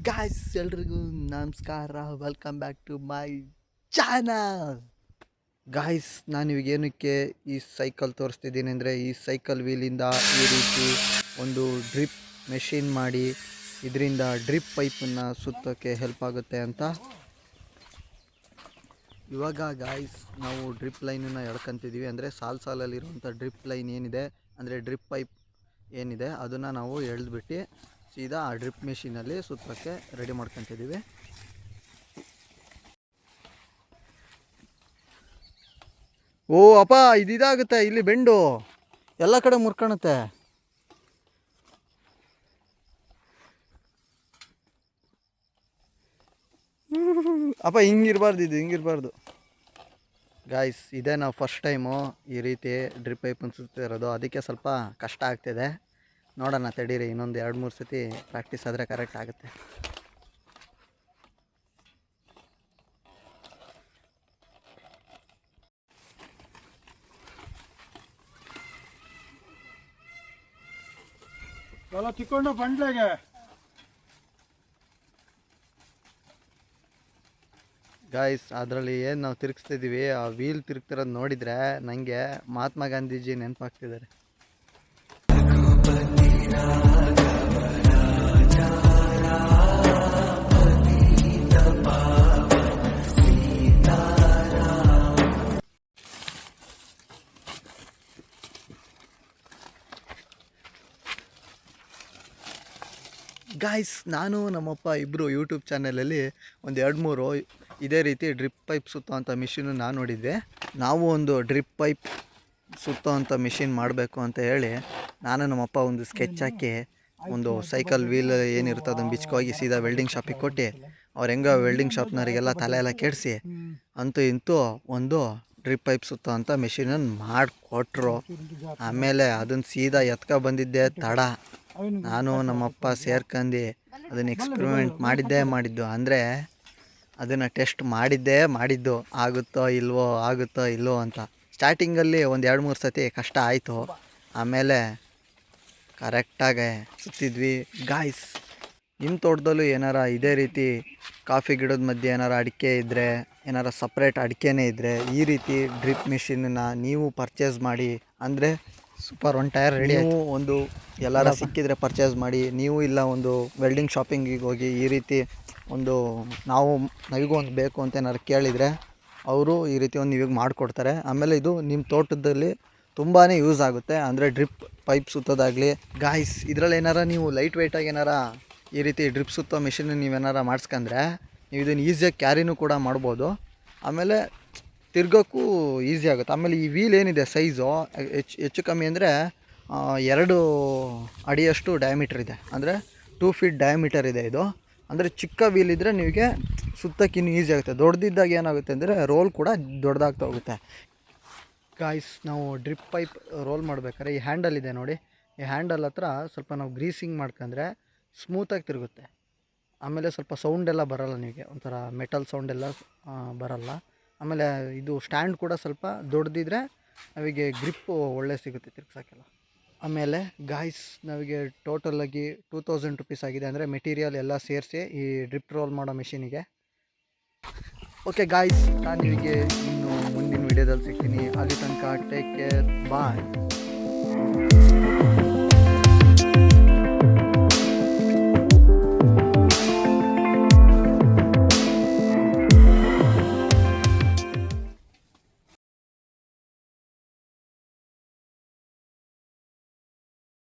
Guys ಎಲ್ರಿಗೂ ನಮಸ್ಕಾರ, welcome back to my channel. Guys ನಾನಿವಾಗ ಏನಕ್ಕೆ ಈ ಸೈಕಲ್ ತೋರಿಸ್ತಿದ್ದೀನಿ ಅಂದರೆ, ಈ ಸೈಕಲ್ ವೀಲಿಂದ ಈ ರೀತಿ ಒಂದು ಡ್ರಿಪ್ ಮೆಷಿನ್ ಮಾಡಿ ಇದರಿಂದ ಡ್ರಿಪ್ ಪೈಪನ್ನು ಸುತ್ತೋಕ್ಕೆ ಹೆಲ್ಪ್ ಆಗುತ್ತೆ ಅಂತ. ಇವಾಗ ಗಾಯ್ಸ್ ನಾವು ಡ್ರಿಪ್ ಲೈನನ್ನು ಎಳ್ಕೊಂತಿದ್ದೀವಿ. ಅಂದರೆ ಸಾಲಲ್ಲಿರುವಂಥ ಡ್ರಿಪ್ ಲೈನ್ ಏನಿದೆ, ಅಂದರೆ ಡ್ರಿಪ್ ಪೈಪ್ ಏನಿದೆ ಅದನ್ನು ನಾವು ಎಳೆದ್ಬಿಟ್ಟು ಸೀದಾ ಆ ಡ್ರಿಪ್ ಮೆಷಿನಲ್ಲಿ ಸುತ್ತೋಕ್ಕೆ ರೆಡಿ ಮಾಡ್ಕೊತಿದ್ದೀವಿ. ಓ ಅಪ್ಪ, ಇದಾಗುತ್ತೆ ಇಲ್ಲಿ ಬೆಂಡು ಎಲ್ಲ ಕಡೆ ಮುರ್ಕೊಳುತ್ತೆ. ಅಪ್ಪ ಹಿಂಗಿರಬಾರ್ದು, ಇದು ಹಿಂಗಿರಬಾರ್ದು ಗಾಯ್ಸ್. ಇದೇ ನಾವು ಫಸ್ಟ್ ಟೈಮು ಈ ರೀತಿ ಡ್ರಿಪ್ ಪೈಪನ್ನು ಸುತ್ತಿರೋದು, ಅದಕ್ಕೆ ಸ್ವಲ್ಪ ಕಷ್ಟ ಆಗ್ತಿದೆ. ನೋಡೋಣ ತಡೀರಿ, ಇನ್ನೊಂದು 2-3 ಸತಿ ಪ್ರಾಕ್ಟೀಸ್ ಆದರೆ ಕರೆಕ್ಟ್ ಆಗುತ್ತೆ. ತಿಕ್ಕೊಂಡು ಬಂಡ್ಲೆಗೆ ಗಾಯ್ಸ್ ಅದರಲ್ಲಿ ಏನು ನಾವು ತಿರುಗಿಸ್ತಿದ್ದೀವಿ, ಆ ವೀಲ್ ತಿರುಗ್ತಿರೋದು ನೋಡಿದರೆ ನನಗೆ ಮಹಾತ್ಮ ಗಾಂಧೀಜಿ ನೆನಪಾಗ್ತಿದ್ದಾರೆ. ಗಾಯ್ಸ್ ನಾನು ನಮ್ಮಪ್ಪ ಇಬ್ಬರು ಯೂಟ್ಯೂಬ್ ಚಾನಲಲ್ಲಿ ಒಂದು 2-3 ಇದೇ ರೀತಿ ಡ್ರಿಪ್ ಪೈಪ್ ಸುತ್ತೋ ಅಂಥ ಮಿಷಿನ್ನು ನಾನು ನೋಡಿದ್ದೆ. ನಾವು ಒಂದು ಡ್ರಿಪ್ ಪೈಪ್ ಸುತ್ತೋ ಅಂಥ ಮಿಷಿನ್ ಮಾಡಬೇಕು ಅಂತ ಹೇಳಿ ನಾನು ನಮ್ಮಪ್ಪ ಒಂದು ಸ್ಕೆಚ್ ಹಾಕಿ ಒಂದು ಸೈಕಲ್ ವೀಲ್ ಏನಿರುತ್ತೆ ಅದನ್ನು ಬಿಚ್ಕೋಗಿ ಸೀದಾ ವೆಲ್ಡಿಂಗ್ ಶಾಪಿಗೆ ಕೊಟ್ಟು, ಅವ್ರು ಹೆಂಗೋ ವೆಲ್ಡಿಂಗ್ ಶಾಪ್ನವರಿಗೆಲ್ಲ ತಲೆ ಎಲ್ಲ ಕೆಡಿಸಿ ಅಂತೂ ಇಂತೂ ಒಂದು ಡ್ರಿಪ್ ಪೈಪ್ ಸುತ್ತೋ ಅಂಥ ಮಿಷಿನನ್ನು ಮಾಡಿಕೊಟ್ರು. ಆಮೇಲೆ ಅದನ್ನು ಸೀದಾ ಎತ್ಕೊ ಬಂದಿದ್ದೆ ತಡ. ನಾನು ನಮ್ಮಪ್ಪ ಸೇರ್ಕೊಂಡು ಅದನ್ನು ಎಕ್ಸ್ಪೆರಿಮೆಂಟ್ ಮಾಡಿದ್ದು. ಅಂದರೆ ಅದನ್ನು ಟೆಸ್ಟ್ ಮಾಡಿದ್ದು ಆಗುತ್ತೋ ಇಲ್ವೋ ಅಂತ. ಸ್ಟಾರ್ಟಿಂಗಲ್ಲಿ ಒಂದು 2-3 ಸತಿ ಕಷ್ಟ ಆಯಿತು, ಆಮೇಲೆ ಕರೆಕ್ಟಾಗಿ ಸುತ್ತಿದ್ವಿ. ಗಾಯ್ಸ್ ನಿಮ್ಮ ತೋಟದಲ್ಲೂ ಏನಾರ ಇದೇ ರೀತಿ ಕಾಫಿ ಗಿಡದ ಮಧ್ಯೆ ಏನಾರ ಅಡಿಕೆ ಇದ್ದರೆ, ಏನಾರ ಸಪ್ರೇಟ್ ಅಡಿಕೆನೇ ಇದ್ದರೆ ಈ ರೀತಿ ಡ್ರಿಪ್ ಮಿಷಿನನ್ನು ನೀವು ಪರ್ಚೇಸ್ ಮಾಡಿ. ಅಂದರೆ ಸೂಪರ್, ಒಂದು ಟೈರ್ ರೆಡಿ. ನೀವು ಒಂದು ಎಲ್ಲಾರ ಸಿಕ್ಕಿದ್ರೆ ಪರ್ಚೇಸ್ ಮಾಡಿ. ನೀವು ಇಲ್ಲ ಒಂದು ವೆಲ್ಡಿಂಗ್ ಶಾಪಿಂಗಿಗೆ ಹೋಗಿ ಈ ರೀತಿ ಒಂದು ನಮಗೂ ಒಂದು ಬೇಕು ಅಂತ ಏನಾರು ಕೇಳಿದರೆ ಅವರು ಈ ರೀತಿ ಒಂದು ನೀವಿಗೆ ಮಾಡಿಕೊಡ್ತಾರೆ. ಆಮೇಲೆ ಇದು ನಿಮ್ಮ ತೋಟದಲ್ಲಿ ತುಂಬಾ ಯೂಸ್ ಆಗುತ್ತೆ. ಅಂದರೆ ಡ್ರಿಪ್ ಪೈಪ್ ಸುತ್ತೋದಾಗಲಿ. ಗಾಯ್ಸ್ ಇದರಲ್ಲಿ ಏನಾರ ನೀವು ಲೈಟ್ ವೆಯ್ಟಾಗಿ ಏನಾರ ಈ ರೀತಿ ಡ್ರಿಪ್ ಸುತ್ತೋ ಮಿಷಿನ್ ನೀವೇನಾರ ಮಾಡಿಸ್ಕೊಂಡ್ರೆ ನೀವು ಇದನ್ನು ಈಸಿಯಾಗಿ ಕ್ಯಾರಿನೂ ಕೂಡ ಮಾಡ್ಬೋದು. ಆಮೇಲೆ ತಿರ್ಗೋಕ್ಕೂ ಈಸಿ ಆಗುತ್ತೆ. ಆಮೇಲೆ ಈ ವೀಲ್ ಏನಿದೆ ಸೈಜು ಹೆಚ್ಚು ಕಮ್ಮಿ ಅಂದರೆ 2 ಅಡಿಯಷ್ಟು ಡಯಾಮೀಟರ್ ಇದೆ. ಅಂದರೆ 2 ಫೀಟ್ ಡಯಾಮೀಟರ್ ಇದೆ ಇದು. ಅಂದರೆ ಚಿಕ್ಕ ವೀಲ್ ಇದ್ದರೆ ನಿಮಗೆ ಸುತ್ತಕ್ಕೆ ಇನ್ನೂ ಈಸಿ ಆಗುತ್ತೆ. ದೊಡ್ಡದಿದ್ದಾಗ ಏನಾಗುತ್ತೆ ಅಂದರೆ ರೋಲ್ ಕೂಡ ದೊಡ್ಡದಾಗ್ತಾ ಹೋಗುತ್ತೆ. ಗಾಯ್ಸ್ ನಾವು ಡ್ರಿಪ್ ಪೈಪ್ ರೋಲ್ ಮಾಡ್ಬೇಕಾದ್ರೆ ಈ ಹ್ಯಾಂಡಲ್ ಇದೆ ನೋಡಿ, ಈ ಹ್ಯಾಂಡಲ್ ಹತ್ರ ಸ್ವಲ್ಪ ನಾವು ಗ್ರೀಸಿಂಗ್ ಮಾಡ್ಕೊಂಡ್ರೆ ಸ್ಮೂತಾಗಿ ತಿರುಗುತ್ತೆ. ಆಮೇಲೆ ಸ್ವಲ್ಪ ಸೌಂಡೆಲ್ಲ ಬರೋಲ್ಲ, ನಿಮಗೆ ಒಂಥರ ಮೆಟಲ್ ಸೌಂಡೆಲ್ಲ ಬರೋಲ್ಲ. ಆಮೇಲೆ ಇದು ಸ್ಟ್ಯಾಂಡ್ ಕೂಡ ಸ್ವಲ್ಪ ದೊಡ್ಡದಿದ್ರೆ ನಮಗೆ ಗ್ರಿಪ್ಪು ಒಳ್ಳೆ ಸಿಗುತ್ತೆ ತಿರ್ಗ್ಸೋಕ್ಕೆಲ್ಲ. ಆಮೇಲೆ ಗಾಯ್ಸ್ ನಮಗೆ ಟೋಟಲಾಗಿ 2000 ರುಪೀಸ್ ಆಗಿದೆ. ಅಂದರೆ ಮೆಟೀರಿಯಲ್ ಎಲ್ಲ ಸೇರಿಸಿ ಈ ಡ್ರಿಪ್ ರೋಲ್ ಮಾಡೋ ಮೆಷಿನಿಗೆ. ಓಕೆ ಗಾಯ್ಸ್, ನಾನು ನಿಮಗೆ ಇನ್ನು ಮುಂದಿನ ವೀಡಿಯೋದಲ್ಲಿ ಸಿಗ್ತೀನಿ. ಅಲ್ಲಿ ತನಕ ಟೇಕ್ ಕೇರ್, ಬಾಯ್.